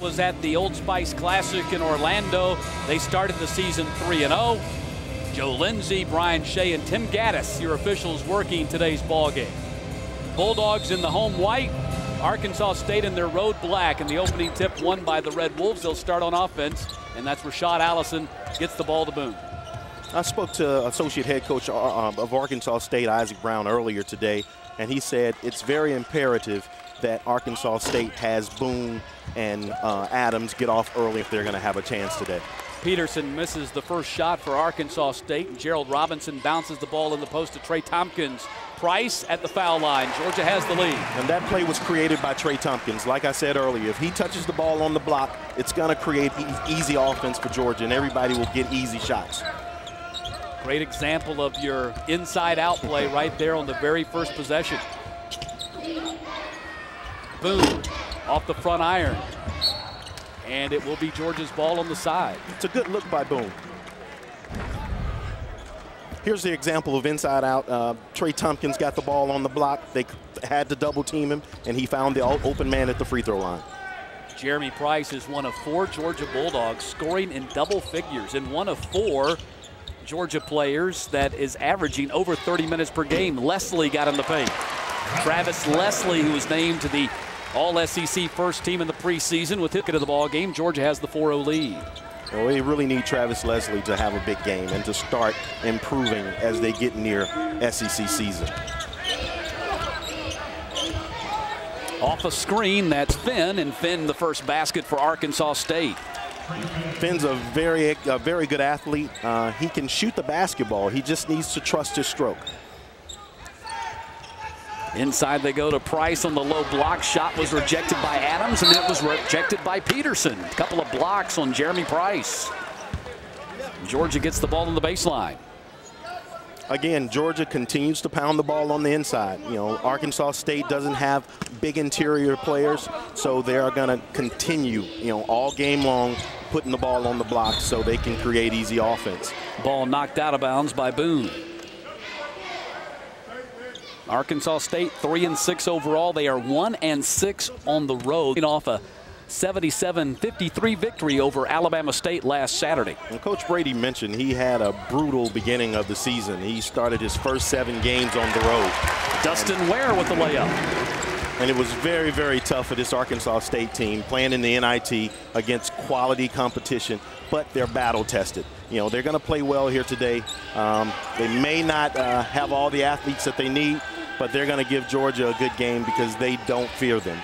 Was at the Old Spice Classic in Orlando. They started the season 3-0. Joe Lindsay, Brian Shea, and Tim Gaddis, your officials working today's ball game. Bulldogs in the home white, Arkansas State in their road black, and the opening tip won by the Red Wolves. They'll start on offense, and that's Rashad Allison gets the ball to Boone. I spoke to associate head coach of Arkansas State, Isaac Brown, earlier today, and he said it's very imperative that Arkansas State has Boone and Adams get off early if they're going to have a chance today. Peterson misses the first shot for Arkansas State, and Gerald Robinson bounces the ball in the post to Trey Tompkins. Price at the foul line. Georgia has the lead. And that play was created by Trey Tompkins. Like I said earlier, if he touches the ball on the block, it's going to create easy offense for Georgia, and everybody will get easy shots. Great example of your inside-out play right there on the very first possession. Boone off the front iron, and it will be Georgia's ball on the side. It's a good look by Boone. Here's the example of inside out. Trey Tompkins got the ball on the block. They had to double team him, and he found the open man at the free throw line. Jeremy Price is one of 4 Georgia Bulldogs scoring in double figures, and one of 4 Georgia players that is averaging over 30 minutes per game. Leslie got in the paint. Travis Leslie, who was named to the All-SEC first team in the preseason with his ticket of the ball game. Georgia has the 4-0 lead. Well, they really need Travis Leslie to have a big game and to start improving as they get near SEC season. Off a screen, that's Finn, and Finn the first basket for Arkansas State. Finn's a very good athlete. He can shoot the basketball. He just needs to trust his stroke. Inside they go to Price on the low block. Shot was rejected by Adams, and it was rejected by Peterson. A couple of blocks on Jeremy Price. Georgia gets the ball on the baseline. Again, Georgia continues to pound the ball on the inside. You know, Arkansas State doesn't have big interior players, so they are going to continue, all game long, putting the ball on the block so they can create easy offense. Ball knocked out of bounds by Boone. Arkansas State 3-6 overall. They are 1-6 on the road, off a 77-53 victory over Alabama State last Saturday. And Coach Brady mentioned he had a brutal beginning of the season. He started his first 7 games on the road. Dustin Ware with the layup. And it was very, very tough for this Arkansas State team playing in the NIT against quality competition, but they're battle tested. They're going to play well here today. They may not have all the athletes that they need, but they're going to give Georgia a good game because they don't fear them.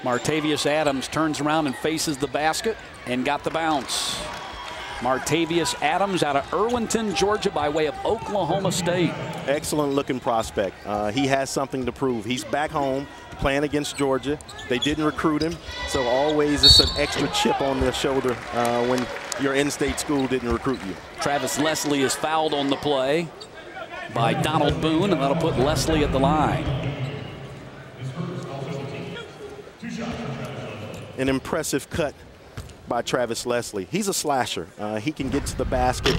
Martavius Adams turns around and faces the basket and got the bounce. Martavius Adams out of Irwinton, Georgia, by way of Oklahoma State. Excellent looking prospect. He has something to prove. He's back home playing against Georgia. They didn't recruit him, so always it's an extra chip on their shoulder when your in-state school didn't recruit you. Travis Leslie is fouled on the play by Donald Boone, and that'll put Leslie at the line. An impressive cut by Travis Leslie. He's a slasher. He can get to the basket.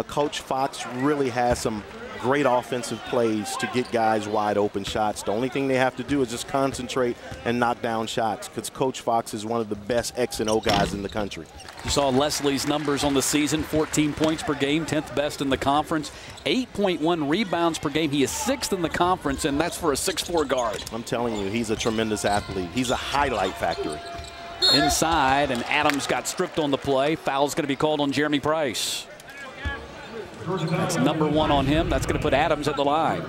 Coach Fox really has some great offensive plays to get guys wide open shots. The only thing they have to do is just concentrate and knock down shots, because Coach Fox is one of the best X and O guys in the country. You saw Leslie's numbers on the season: 14 points per game, 10th best in the conference, 8.1 rebounds per game. He is 6th in the conference, and that's for a 6'4" guard. I'm telling you, he's a tremendous athlete. He's a highlight factory. Inside, and Adams got stripped on the play. Foul's going to be called on Jeremy Price. That's number 1 on him. That's going to put Adams at the line.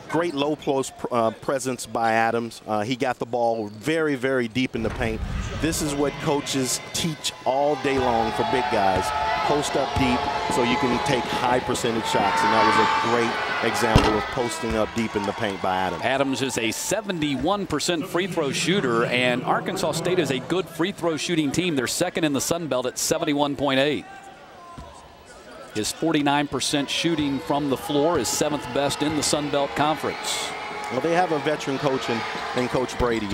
Great low post presence by Adams. He got the ball very, very deep in the paint. This is what coaches teach all day long for big guys. Post up deep so you can take high percentage shots, and that was a great example of posting up deep in the paint by Adams. Adams is a 71% free throw shooter, and Arkansas State is a good free throw shooting team. They're second in the Sun Belt at 71.8. His 49% shooting from the floor is 7th best in the Sun Belt Conference. Well, they have a veteran coach in Coach Brady.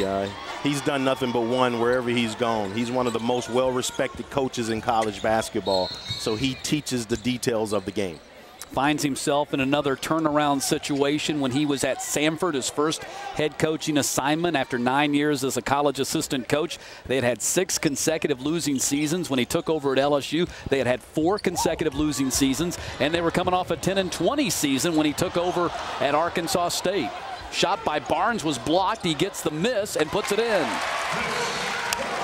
He's done nothing but won wherever he's gone. He's one of the most well-respected coaches in college basketball, so he teaches the details of the game. finds himself in another turnaround situation when he was at Samford, his first head coaching assignment after 9 years as a college assistant coach. They had 6 consecutive losing seasons. When he took over at LSU, they had 4 consecutive losing seasons, and they were coming off a 10-20 season when he took over at Arkansas State. Shot by Barnes was blocked. He gets the miss and puts it in.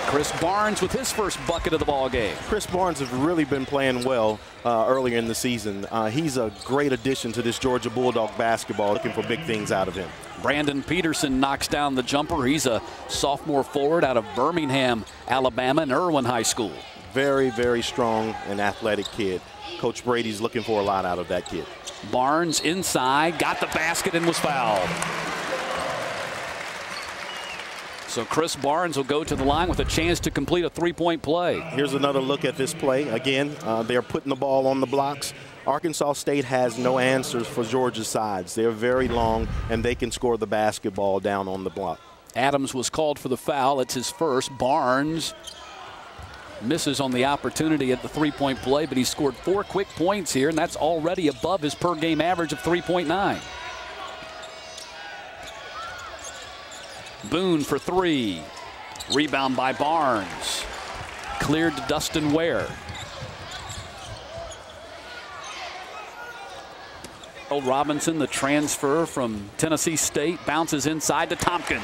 Chris Barnes with his first bucket of the ball game. Chris Barnes has really been playing well earlier in the season. He's a great addition to this Georgia Bulldog basketball, looking for big things out of him. Brandon Peterson knocks down the jumper. He's a sophomore forward out of Birmingham, Alabama, and Irwin High School. Very, very strong and athletic kid. Coach Brady's looking for a lot out of that kid. Barnes inside, got the basket and was fouled. So Chris Barnes will go to the line with a chance to complete a three-point play. Here's another look at this play. Again, they're putting the ball on the blocks. Arkansas State has no answers for Georgia's sides. They're very long, and they can score the basketball down on the block. Adams was called for the foul. It's his first. Barnes misses on the opportunity at the three-point play, but he scored 4 quick points here, and that's already above his per-game average of 3.9. Boone for 3. Rebound by Barnes. Cleared to Dustin Ware. Robinson, the transfer from Tennessee State, bounces inside to Tompkins.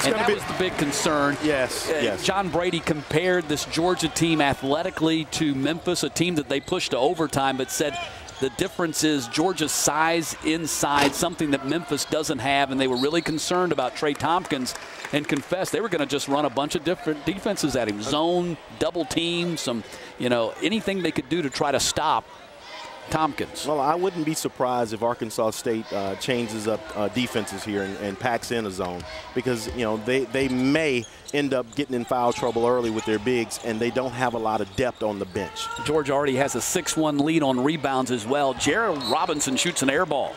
And that was the big concern. Yes, yes. John Brady compared this Georgia team athletically to Memphis, a team that they pushed to overtime, but said the difference is Georgia's size inside, something that Memphis doesn't have, and they were really concerned about Trey Tompkins and confessed they were going to just run a bunch of different defenses at him. Zone, double team, anything they could do to try to stop Tompkins. Well, I wouldn't be surprised if Arkansas State changes up defenses here and packs in a zone, because they may end up getting in foul trouble early with their bigs, and they don't have a lot of depth on the bench. Georgia already has a 6-1 lead on rebounds as well. Gerald Robinson shoots an air ball.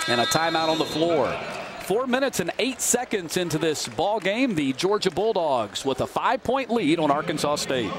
And a timeout on the floor. 4 minutes and 8 seconds into this ball game, the Georgia Bulldogs with a 5-point lead on Arkansas State.